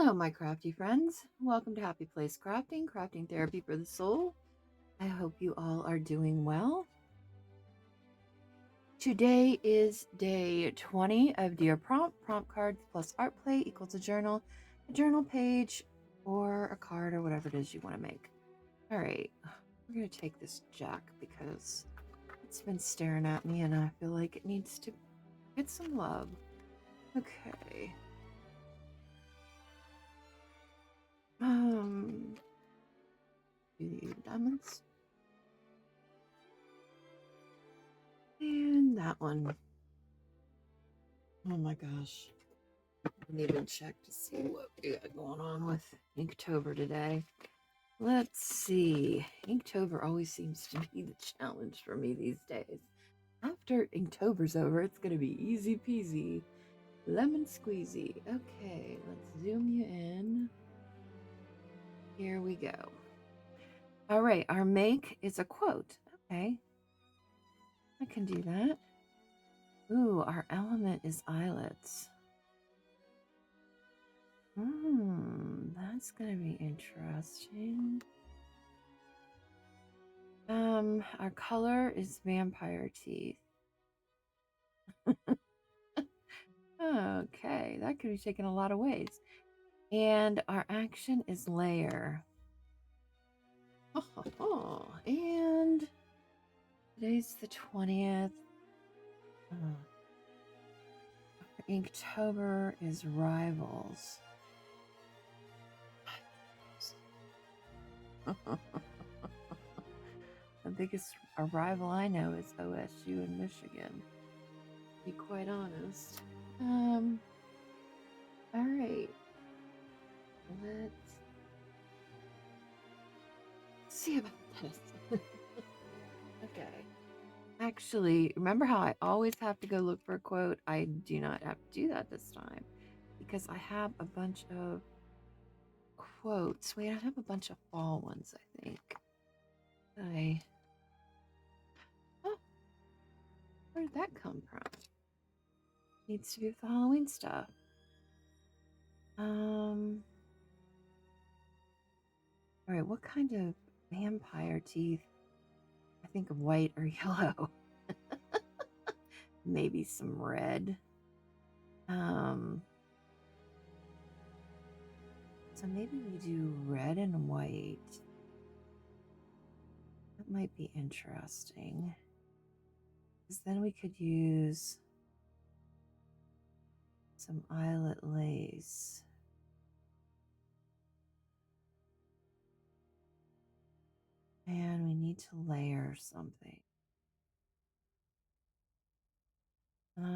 Hello, my crafty friends. Welcome to Happy Place Crafting, crafting therapy for the soul. I hope you all are doing well. Today is day 20 of Dear Prompt. Prompt cards plus art play equals a journal page, or a card, or whatever it is you want to make. All right, we're going to take this jack because it's been staring at me and I feel like it needs to get some love. Okay. Do diamonds. And that one. Oh my gosh. I didn't even check to see what we got going on with Inktober today. Let's see. Inktober always seems to be the challenge for me these days. After Inktober's over, it's going to be easy peasy. Lemon squeezy. Okay, let's zoom you in. Here we go. All right, our make is a quote. Okay, I can do that. Ooh, our element is eyelets. That's gonna be interesting. Our color is vampire teeth. Okay, that could be taken a lot of ways. And our action is layer. And today's the 20th. Inktober is rivals. The biggest rival I know is OSU in Michigan, to be quite honest. All right. Let's see about this. Okay. Actually, remember how I always have to go look for a quote? I do not have to do that this time because I have a bunch of quotes. Wait, I have a bunch of fall ones, I think. Oh, where did that come from? Needs to be with the Halloween stuff. All right, what kind of vampire teeth? I think of white or yellow. Maybe some red. So maybe we do red and white. That might be interesting. Because then we could use some eyelet lace. And we need to layer something. They're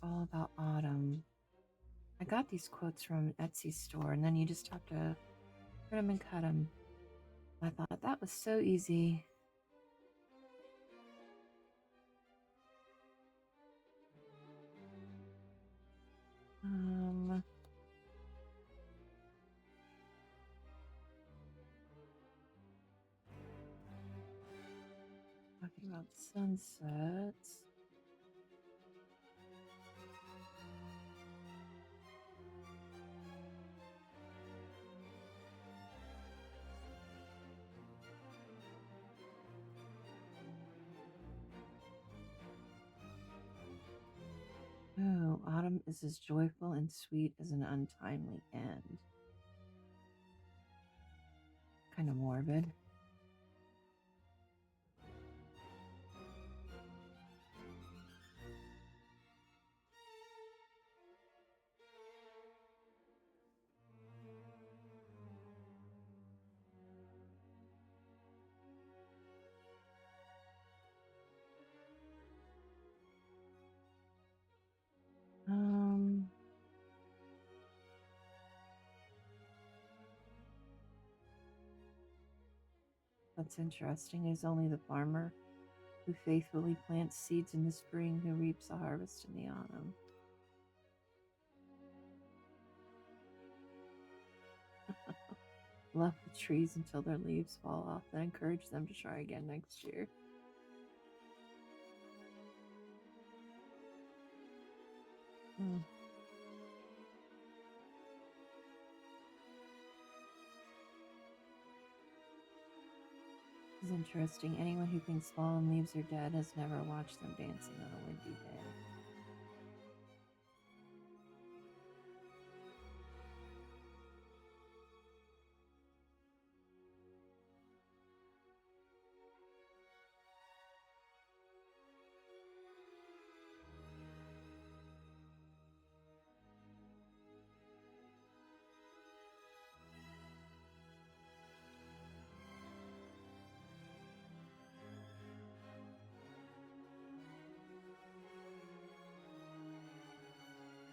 all about autumn. I got these quotes from an Etsy store, and then you just have to print them and cut them. I thought that was so easy. Talking about sunsets. Oh, autumn is as joyful and sweet as an untimely end. Kind of morbid. What's interesting is only the farmer who faithfully plants seeds in the spring who reaps a harvest in the autumn. left the trees until their leaves fall off, then encourage them to try again next year. This is interesting. Anyone who thinks fallen leaves are dead has never watched them dancing on a windy day.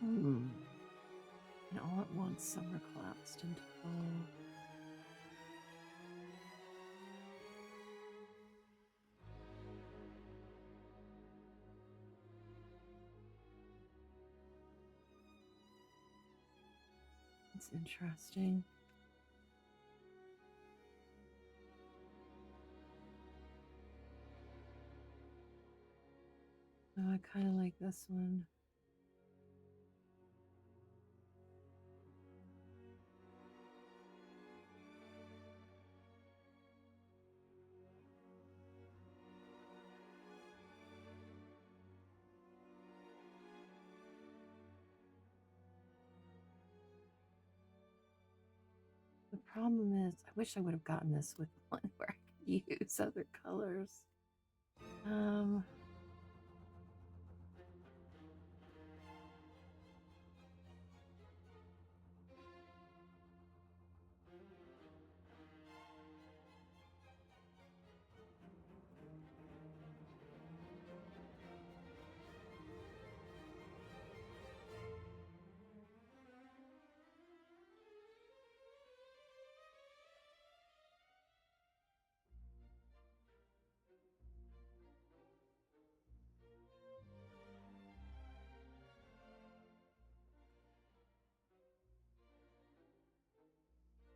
And all at once, summer collapsed into fall. It's interesting. Oh, I kind of like this one. The problem is, I wish I would have gotten this with one where I could use other colors.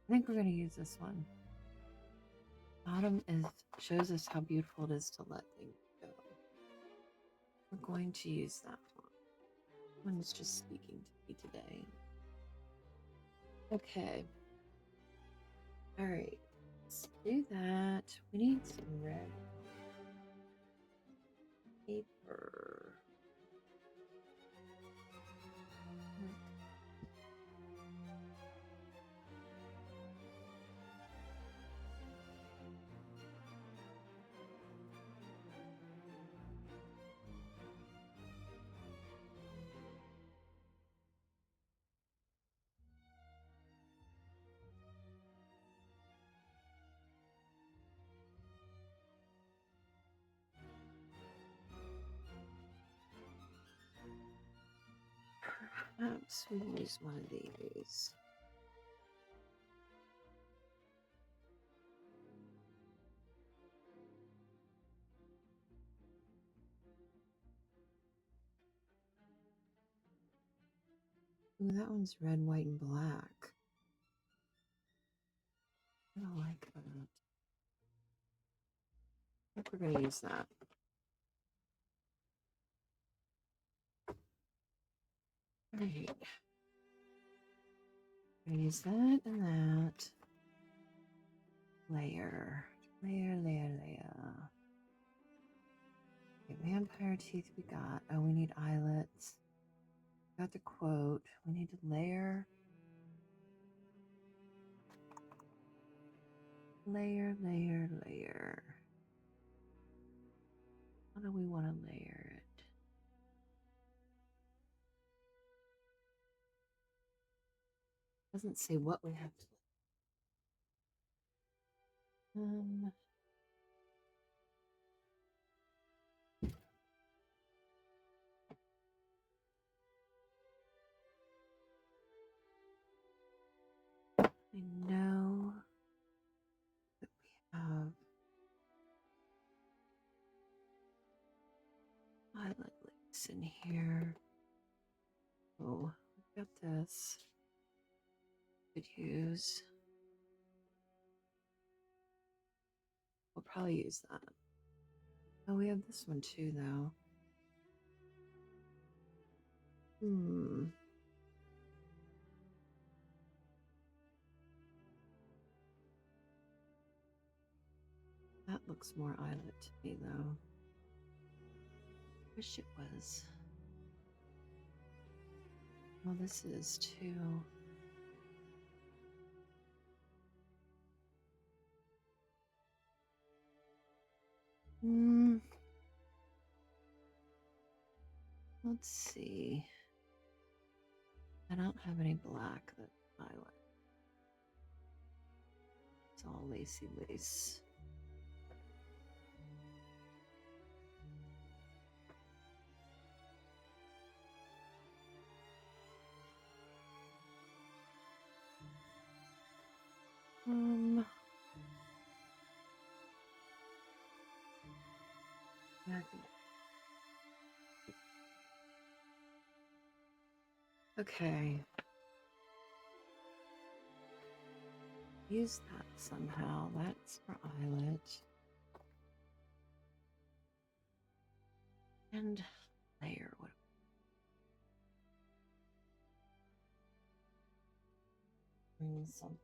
I think we're going to use this one. Autumn shows us how beautiful it is to let things go. We're going to use that one. One is just speaking to me today. Okay. All right. Let's do that. We need some red paper. Perhaps we use one of these. Ooh, that one's red, white, and black. I don't like that. I think we're going to use that. All right. I'm going to use that and that. Layer. Layer, layer, layer. Okay, vampire teeth we got. Oh, we need eyelets. Got the quote. We need to layer. Layer, layer, layer. How do we want to layer it? Doesn't say what we have to. I know that we have eyelet links in here. Oh, we've got this. Could use. probably use that. Oh, we have this one too, though. That looks more eyelet to me, though. Wish it was. Well, this is too. Let's see. I don't have any black that eyelet. It's all lacy lace. Okay. Use that somehow. That's for eyelet. And layer. What? Bring something.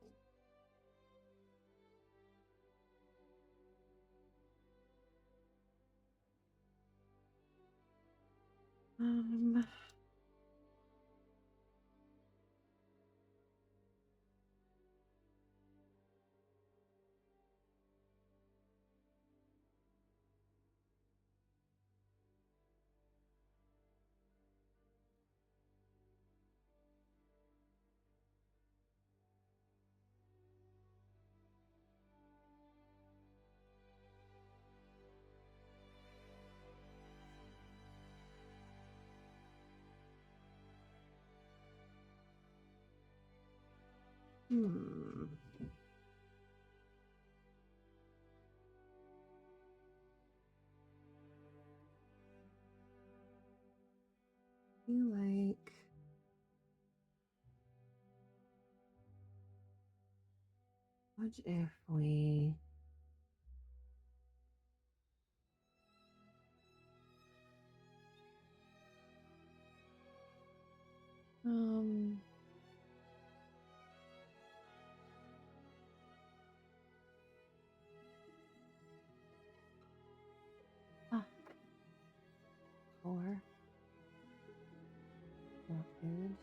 You like what if we four? Not good.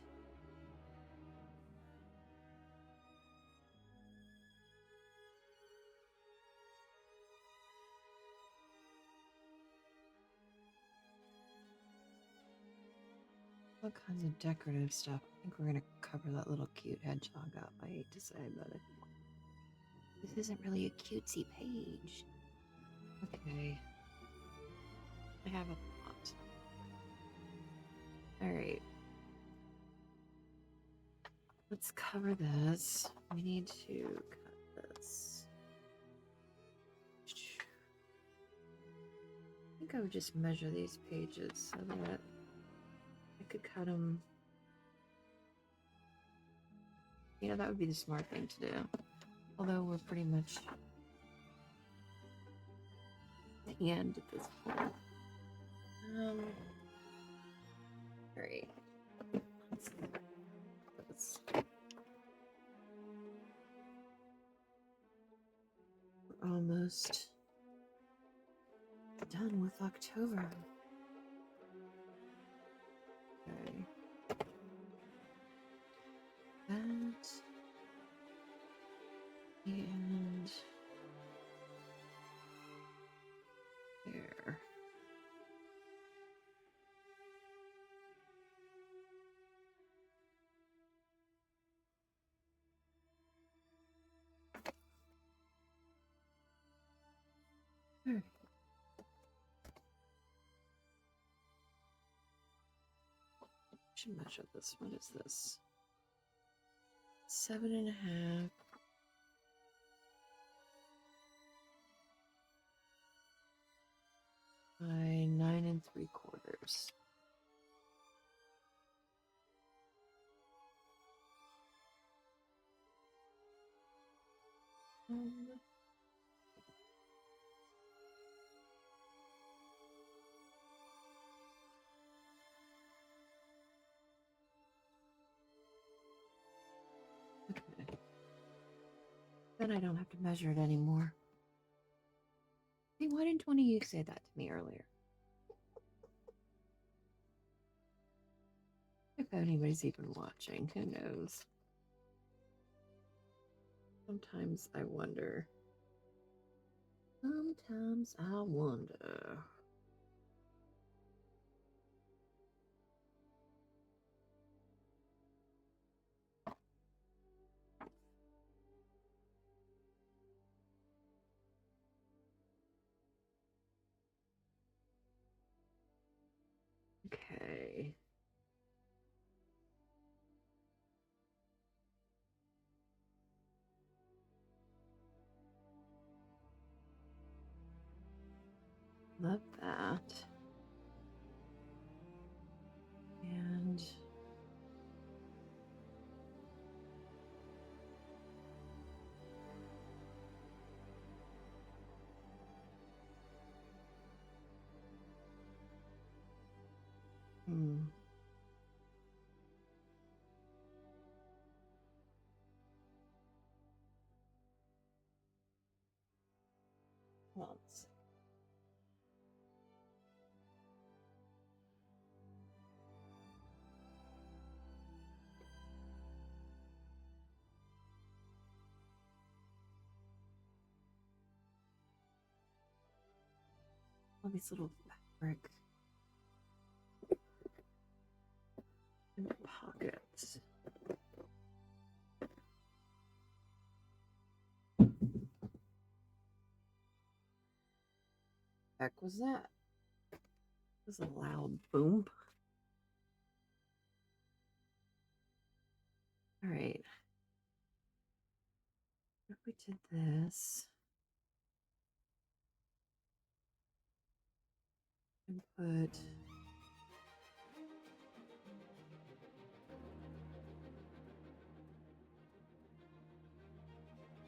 What kinds of decorative stuff? I think we're gonna cover that little cute hedgehog up. I hate to say, but this isn't really a cutesy page. Okay. I have a thought. Alright. Let's cover this. We need to cut this. I think I would just measure these pages so that I could cut them. You know, that would be the smart thing to do. Although we're pretty much at the end at this point. Alright. We're almost done with October. Okay. That and there. Alright. Should measure this. What is this? 7.5 by 9 3/4. Then I don't have to measure it anymore. Hey, why didn't one of you say that to me earlier? If anybody's even watching, who knows? Sometimes I wonder. Sometimes I wonder. Okay. Love that. And once. All these little fabric and pockets. Heck was that? It was a loud boom. All right. If we did this and put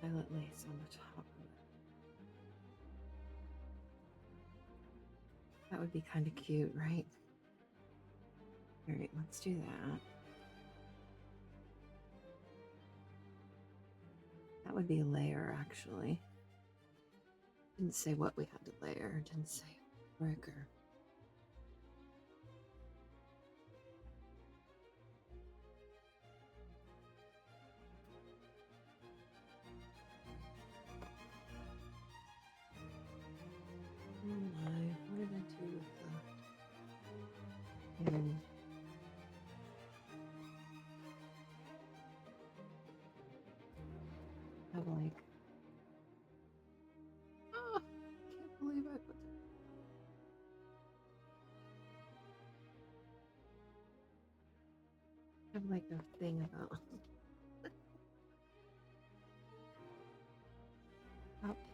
violet lace on the top of it, that would be kind of cute, right? All right, let's do that. That would be a layer, actually. Didn't say what we had to layer. Didn't say brick or. Oh my, what did I do with that? Have like. Oh, can't believe I put that. Have like a thing about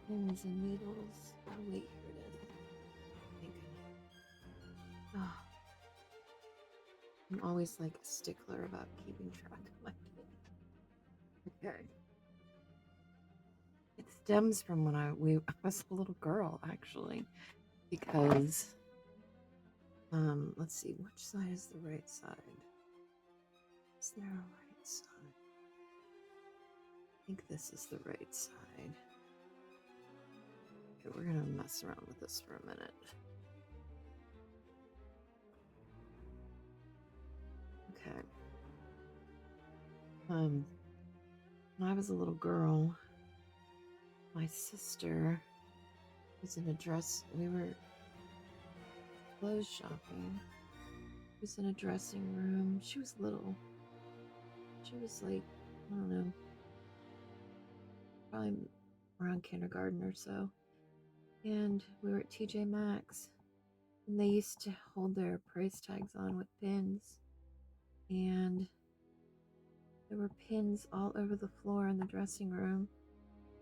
pins and needles. Oh wait, here it is. Thank goodness. Oh, I'm always like a stickler about keeping track of my pins. Okay. It stems from when I was a little girl, actually, because let's see, which side is the right side? Is there a right side? I think this is the right side. Okay, we're gonna mess around with this for a minute. Okay. When I was a little girl, my sister was in a dress. We were clothes shopping. Was in a dressing room. She was little. She was like, I don't know, probably around kindergarten or so. And we were at TJ Maxx, and they used to hold their price tags on with pins. And there were pins all over the floor in the dressing room.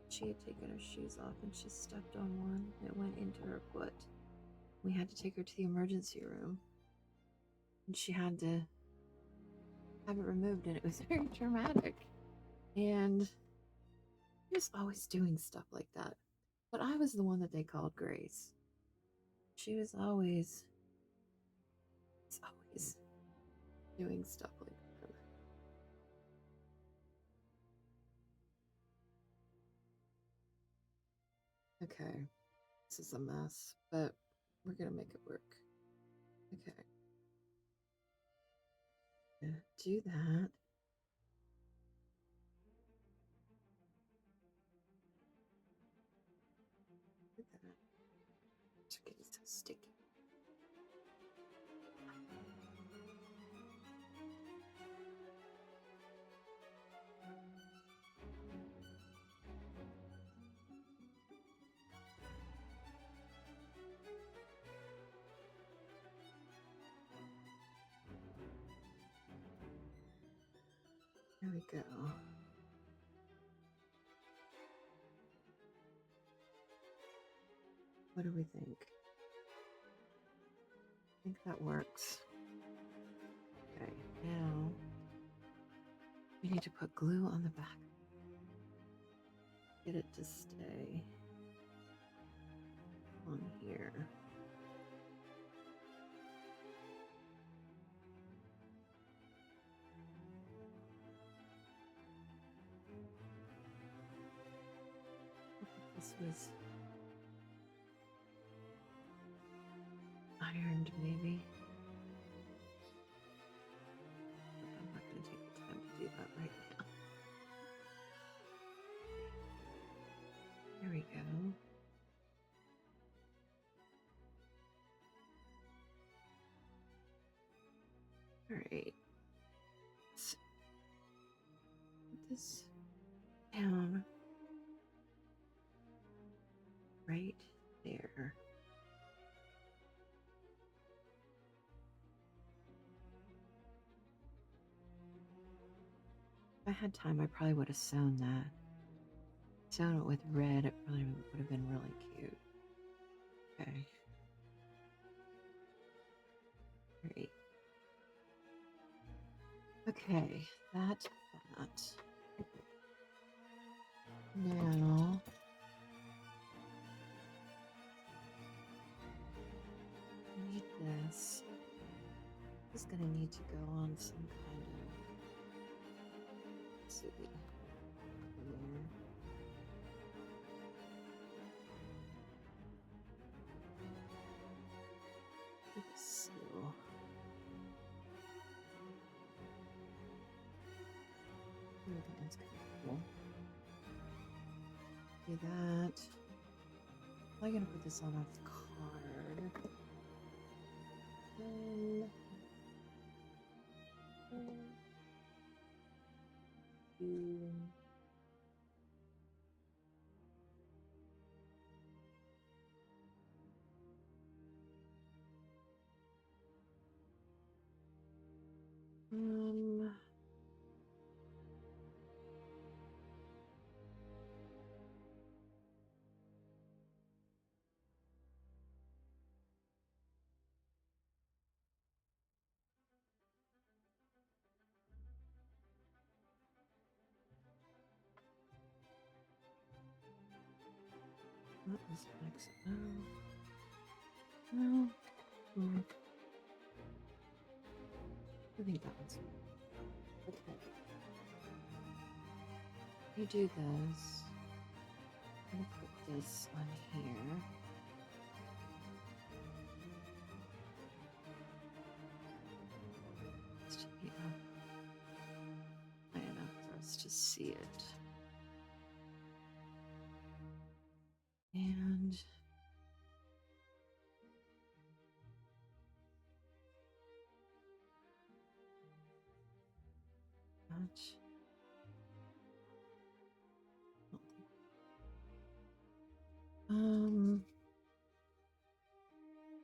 She had taken her shoes off and she stepped on one and it went into her foot. We had to take her to the emergency room. And she had to have it removed, and it was very traumatic. And he was always doing stuff like that. But I was the one that they called Grace. She was always doing stuff like that. Okay, this is a mess, but we're gonna make it work. Okay. Do that. Look at that. It's getting so sticky. There we go. What do we think? I think that works. Okay, now we need to put glue on the back. Get it to stay on here. This was ironed, maybe. I'm not going to take the time to do that right now. There we go. All right. Let's put this down right there. If I had time, I probably would have sewn that. Sewn it with red, it probably would have been really cute. Okay. Great. Okay, that. Now, I need this. This is gonna need to go on some kind of, let's see, there. So, that's kind of cool. Do that. I'm gonna put this on a card. What is next? No. I think that one's okay. You do this. I'm gonna put this on here. Just to be up high enough for us to see it. And that.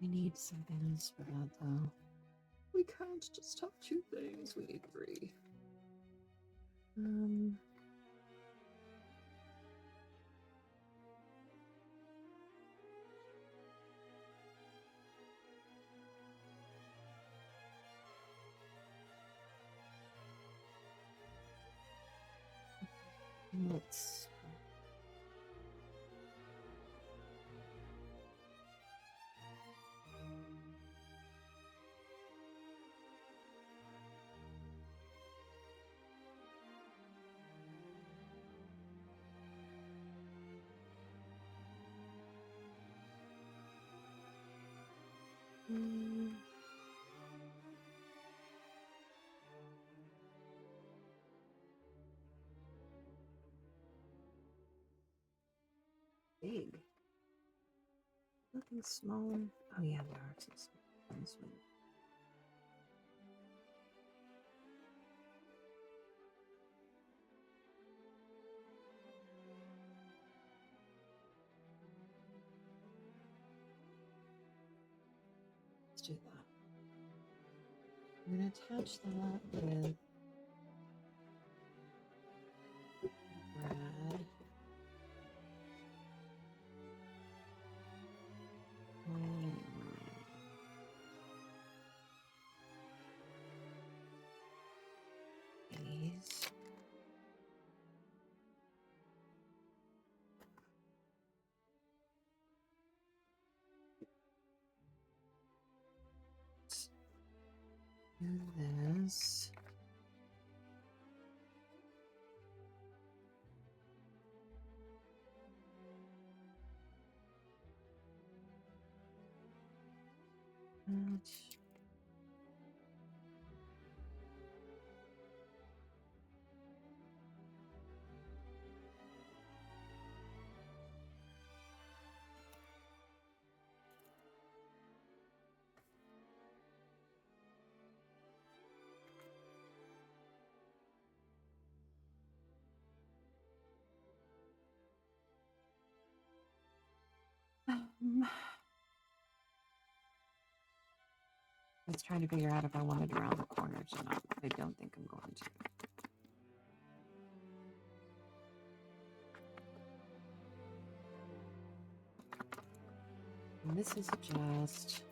We need something else for that though. We can't just have two things, we need three. Let's Mm. Big. Nothing smaller. Oh yeah, there are some small ones. Let's do that. I'm going to attach that with Brad. These. Do this. I was trying to figure out if I wanted to round the corners or not. I don't think I'm going to. And this is just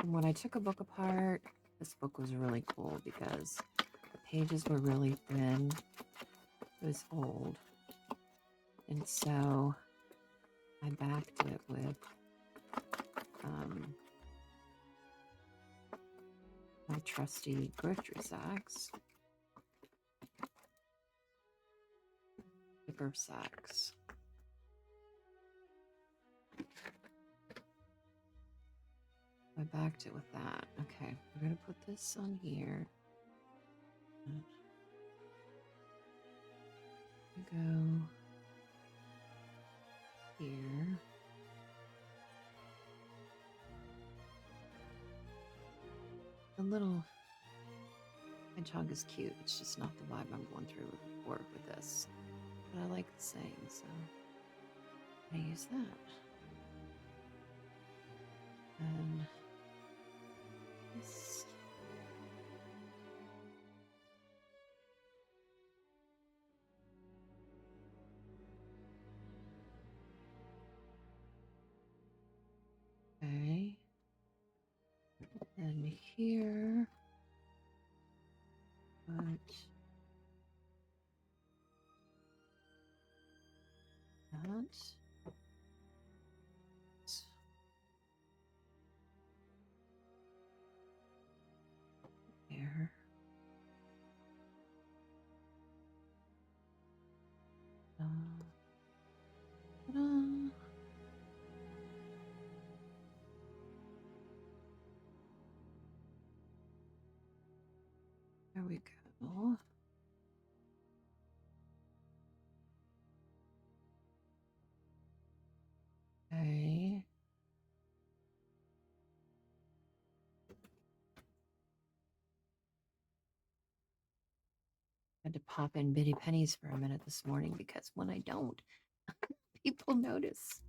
when I took a book apart. This book was really cool because the pages were really thin. It was old, and so I backed it with my trusty grocery sacks, paper sacks. I backed it with that. Okay, we're gonna put this on here. Go here. The little hedgehog is cute. It's just not the vibe I'm going through with this. But I like the saying, so I use that. And this. Okay. And here. But that. There. Ta-da. There we go. Okay. Had to pop in Bitty Pennies for a minute this morning because when I don't, people notice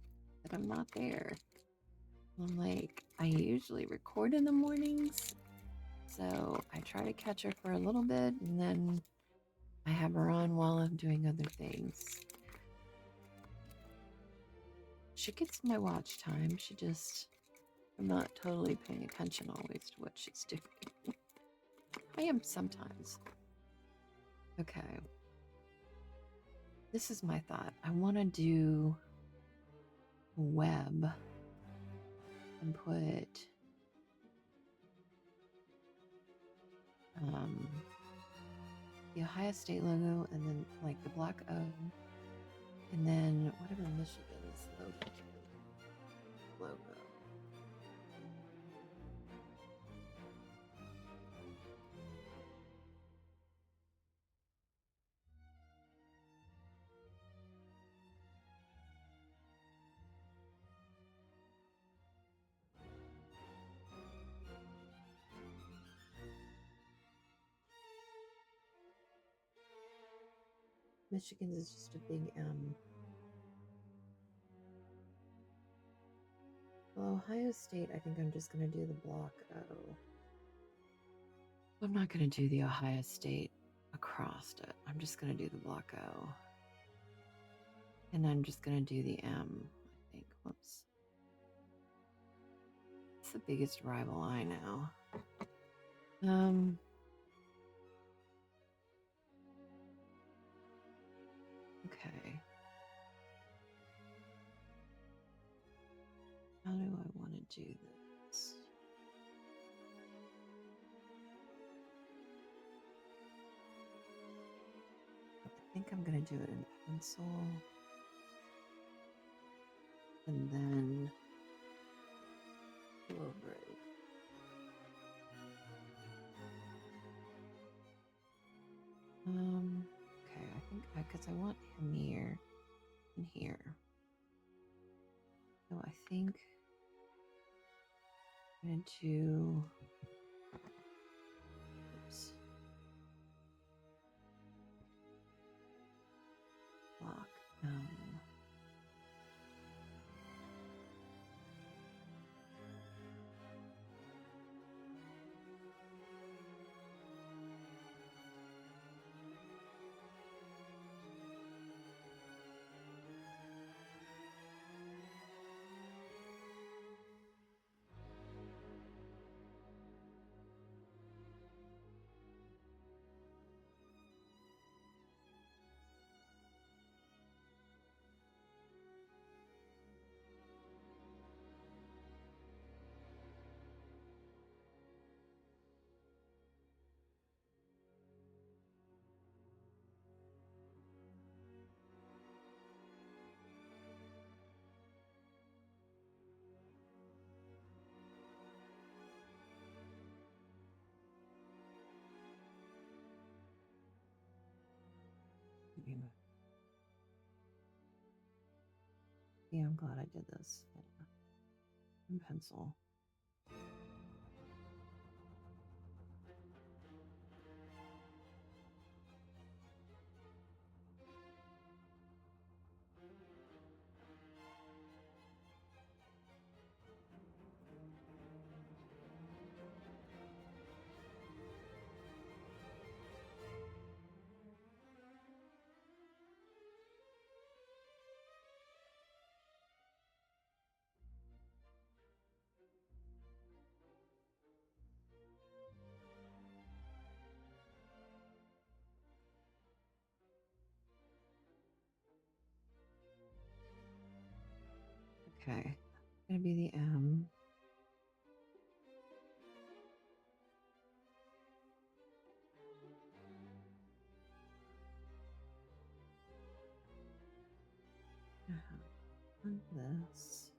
that I'm not there. I'm like, I usually record in the mornings, so I try to catch her for a little bit, and then I have her on while I'm doing other things. She gets my watch time. I'm not totally paying attention always to what she's doing. I am sometimes. Okay. This is my thought. I want to do a web and put the Ohio State logo and then like the black O and then whatever Michigan's logo. Michigan's is just a big M. Well, Ohio State, I think I'm just going to do the block O. I'm not going to do the Ohio State across it. I'm just going to do the block O. And I'm just going to do the M, I think. Whoops. It's the biggest rival I know. Okay. How do I want to do this? I think I'm going to do it in pencil. And then go over it. Okay, I think because I want him here and here. So I think I'm going to do, oops, block. Yeah, I'm glad I did this in pencil. Okay, gonna be the M. And this.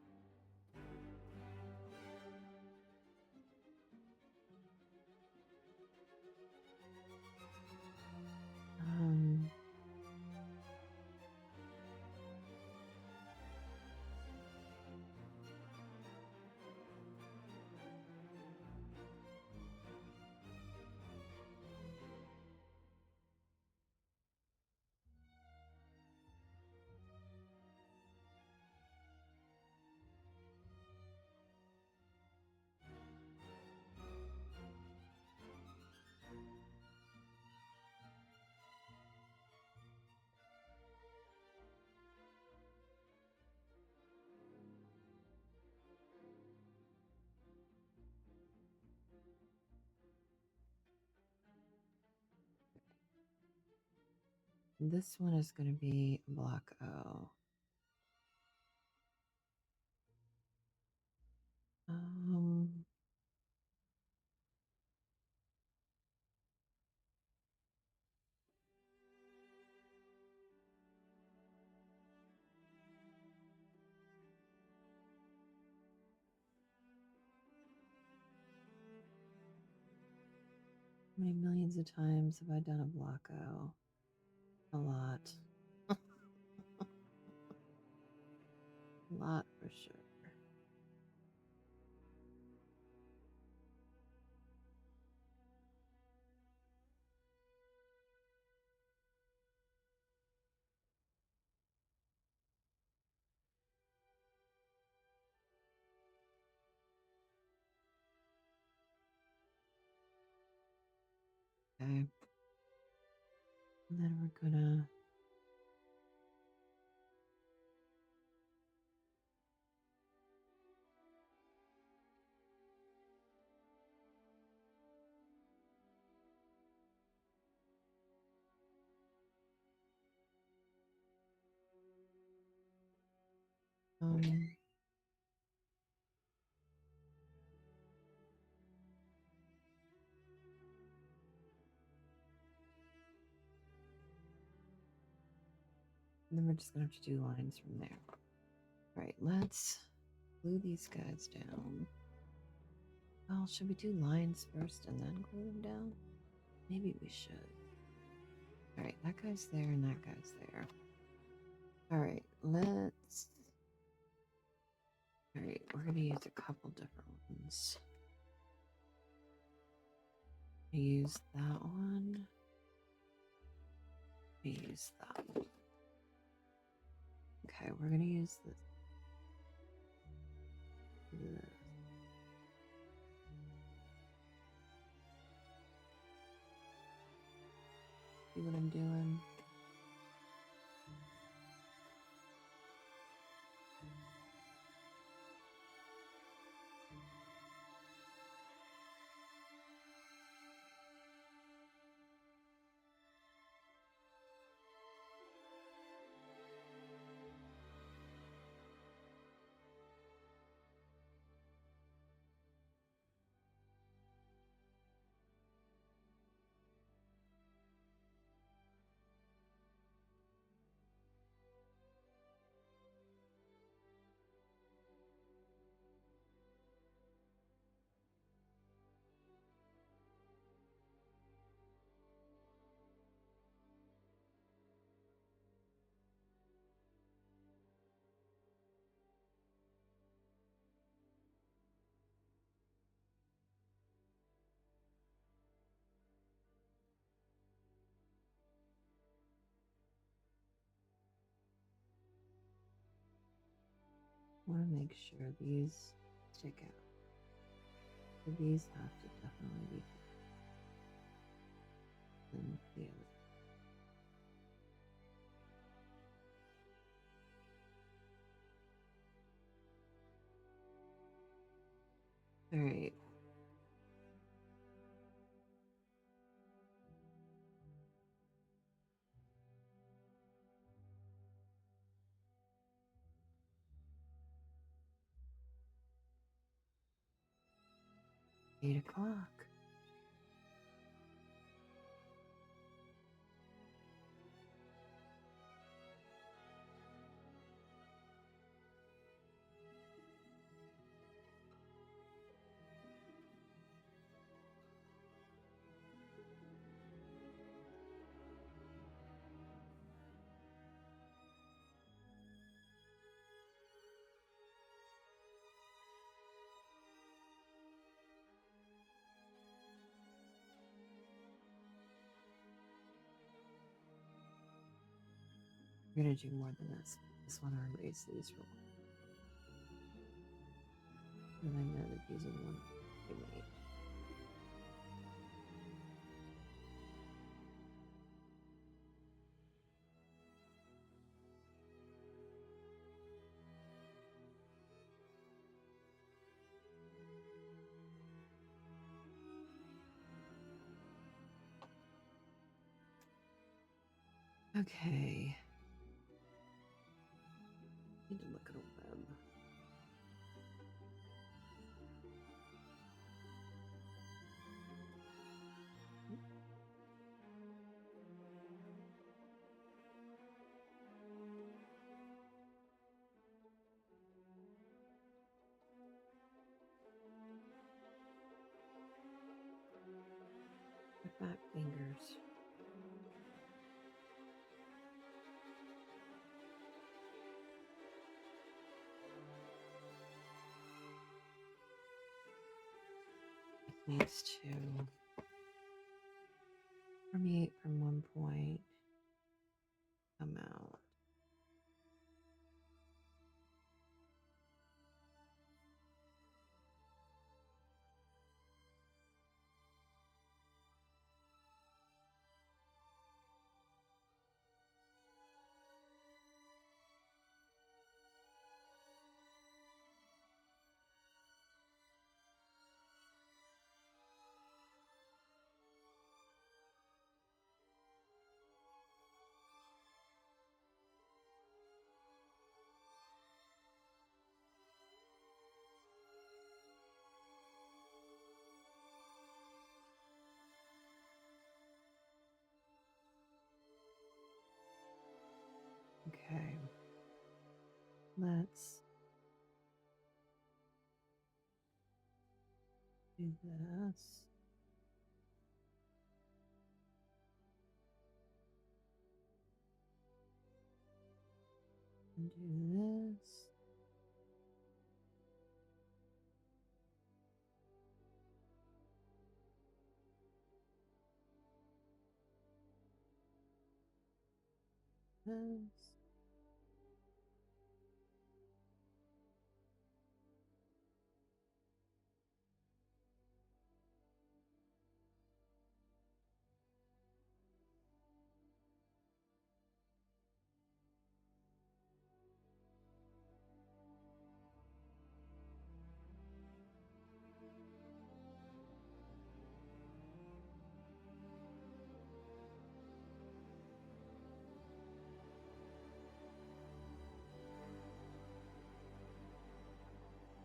This one is going to be block O. How many millions of times have I done a block O? A lot. A lot for sure. Okay. And then we're gonna um and then we're just gonna have to do lines from there. All right, let's glue these guys down. Well, should we do lines first and then glue them down? Maybe we should. All right, that guy's there and that guy's there. All right, let's. All right, we're gonna use a couple different ones. Use that one. Use that one. Okay, we're gonna use this. See what I'm doing? I want to make sure these stick out. So these have to definitely be than the other. All right. Eight o'clock. We're gonna do more than this. Just want to erase these real quick. And I know that these are the ones I made. Okay. Need to look at a web. My fat fingers. It needs to permeate from one point, come out. Okay. Let's do this. And do this. This.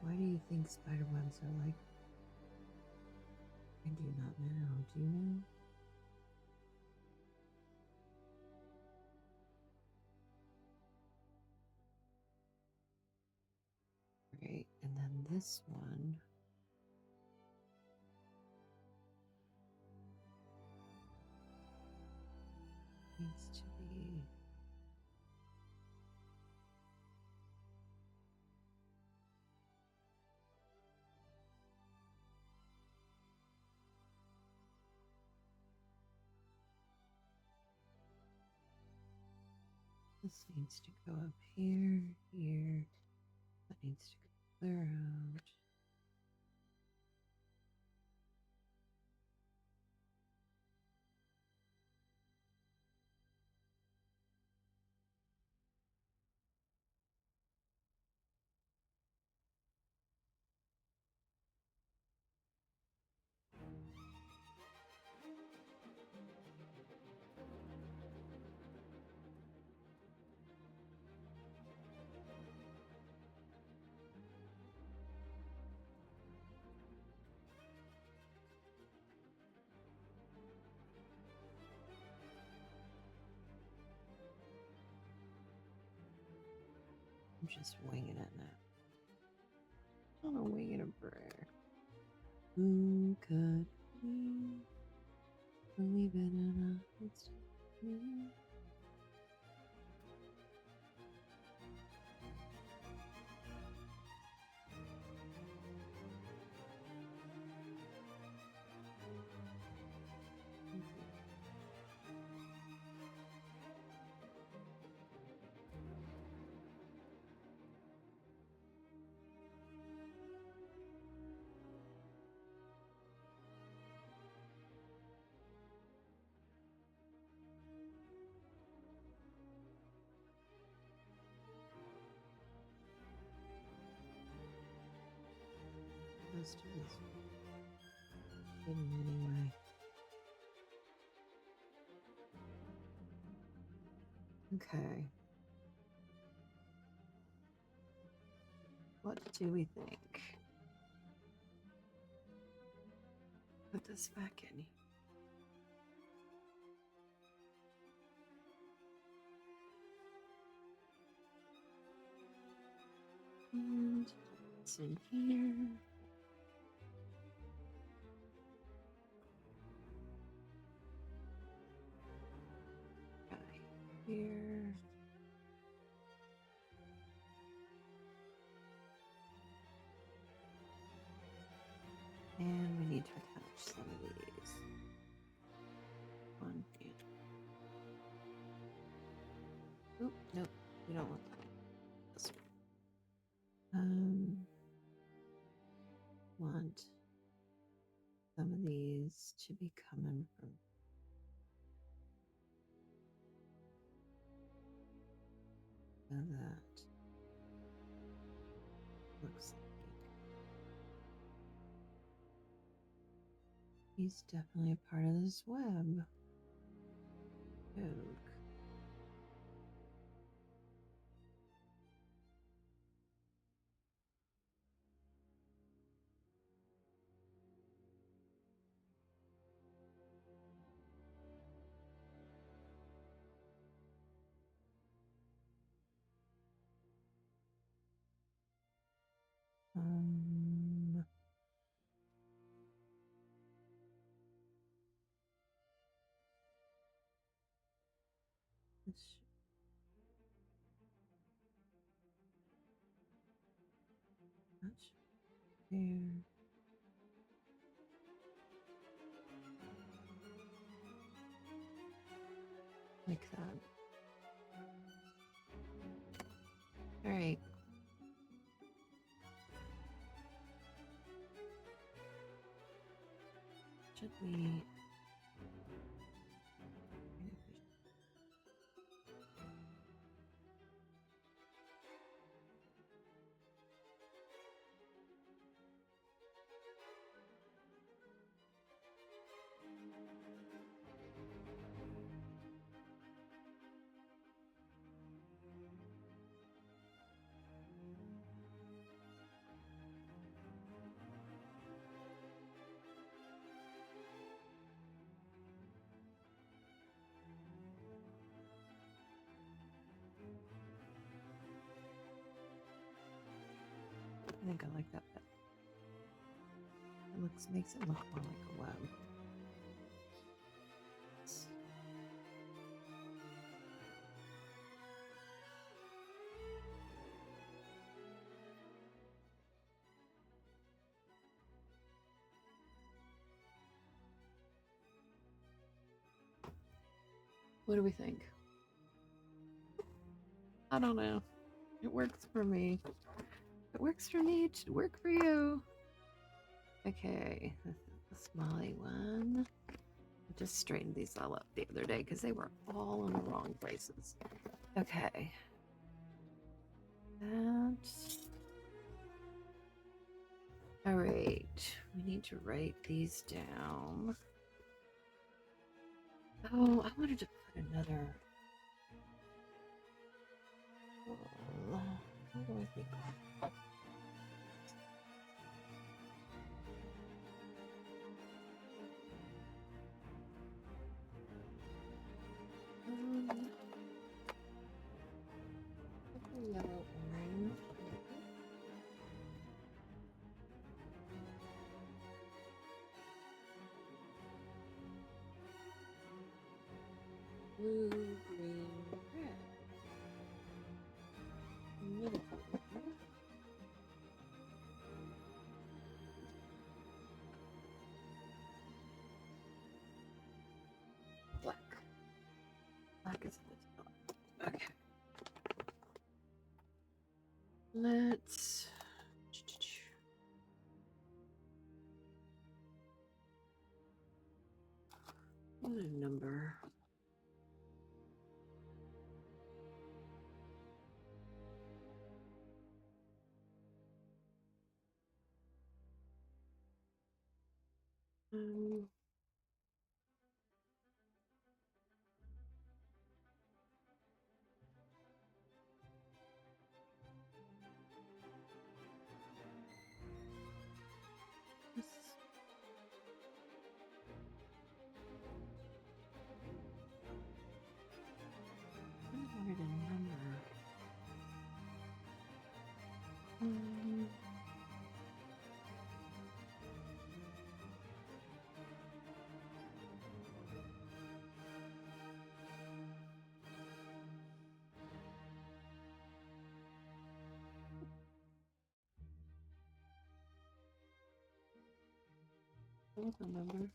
Why do you think spider webs are like? I do not know. Do you know? Great. And then this one. Needs to be. This needs to go up here, here. That needs to clear out. I'm just winging it now. On a wing and a prayer. Who could we believe in it's me? Let's do this. Anyway. Okay. What do we think? Put this back in. And it's in here. Here. And we need to attach some of these. One, yeah. Oop, nope, we don't want that. This one. Want some of these to be coming from that. Looks like it. He's definitely a part of this web. Oak. There. Like that. All right. Should we? I think I like that better. It makes it look more like a web. What do we think? I don't know. It works for me. If it works for me, it should work for you. Okay, this is the Smalley one. I just straightened these all up the other day because they were all in the wrong places. Okay. That. All right. We need to write these down. Oh, I wanted to put another. How do I think? Yellow, orange. Blue, green, red. Middle. Black. Black is the top. Okay. Let's. What a number. Um, this- I wanted a number. Um, what's a number?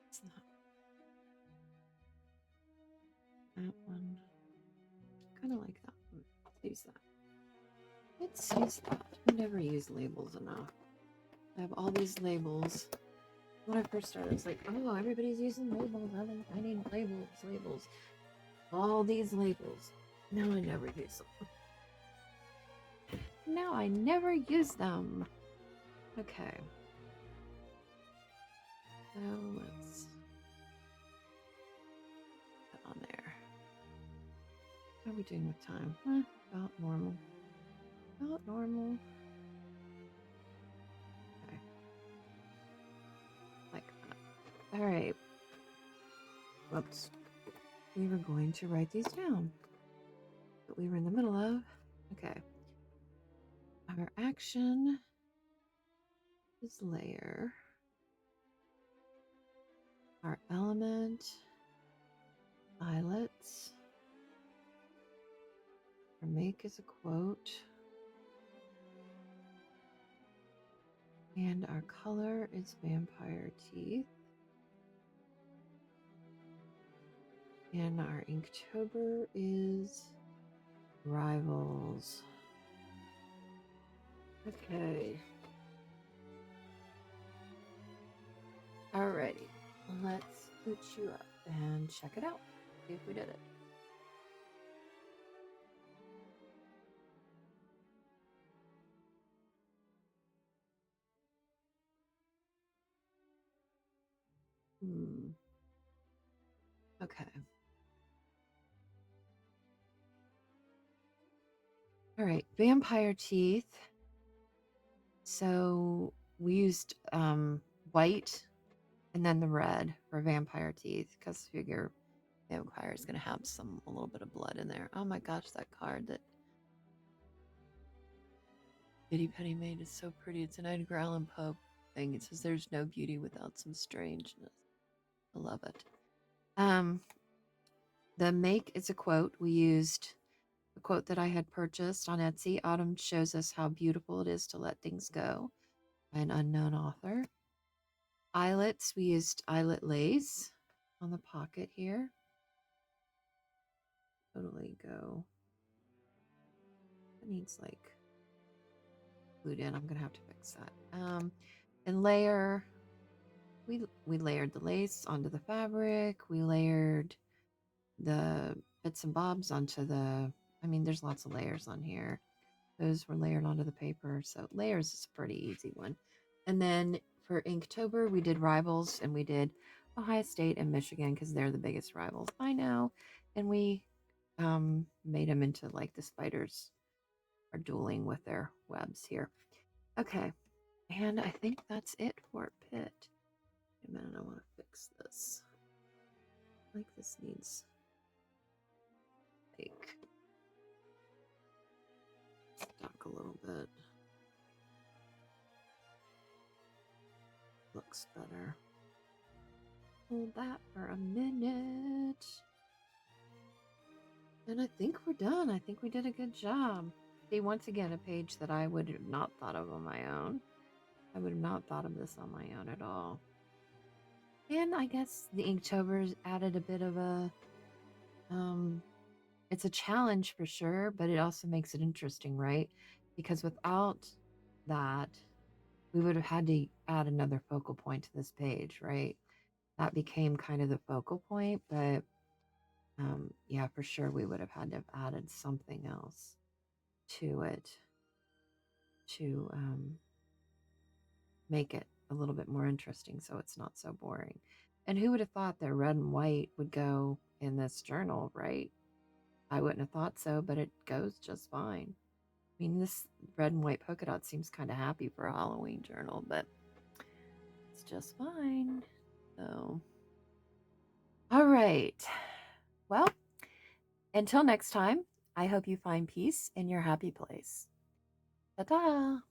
It's not that one. Kind of like that one. Let's use that. Let's use that. We never use labels enough. I have all these labels. When I first started, I was like, oh, everybody's using labels. I need labels, labels. All these labels. Now I never use them. Now I never use them. Okay. So let's put on there. How are we doing with time? About normal. About normal. Okay. Like that. All right. Whoops. We were going to write these down, but we were in the middle of. Okay. Our action is layer. Our element, eyelets. Our make is a quote. And our color is vampire teeth. And our Inktober is rivals. Okay. Alrighty. Let's boot you up and check it out. See if we did it. Okay. All right, vampire teeth. So we used white and then the red for vampire teeth because figure vampire is going to have a little bit of blood in there. Oh my gosh, that card that Bitty Penny made is so pretty. It's an Edgar Allan Poe thing. It says there's no beauty without some strangeness. I love it. The make is a quote. We used a quote that I had purchased on Etsy. Autumn shows us how beautiful it is to let things go, by an unknown author. Eyelets, we used eyelet lace on the pocket here. Totally go. It needs like glued in. I'm gonna have to fix that. And layer, we layered the lace onto the fabric. We layered the bits and bobs onto the, I mean, there's lots of layers on here. Those were layered onto the paper. So layers is a pretty easy one. And then for Inktober, we did rivals and we did Ohio State and Michigan because they're the biggest rivals. I know. And we made them into like the spiders are dueling with their webs here. Okay. And I think that's it for Pit. Wait a minute, I want to fix this. Like this needs like stuck a little bit. Looks better. Hold that for a minute. And I think we're done. I think we did a good job. See, once again, a page that I would have not thought of on my own. I would have not thought of this on my own at all. And I guess the Inktober's added a bit of a, it's a challenge for sure, but it also makes it interesting, right? Because without that, we would have had to add another focal point to this page, right? That became kind of the focal point, but yeah, for sure we would have had to have added something else to it to make it a little bit more interesting so it's not so boring. And who would have thought that red and white would go in this journal, right? I wouldn't have thought so, but it goes just fine. I mean, this red and white polka dot seems kind of happy for a Halloween journal, but it's just fine. So, all right. Well, until next time, I hope you find peace in your happy place. Ta-ta!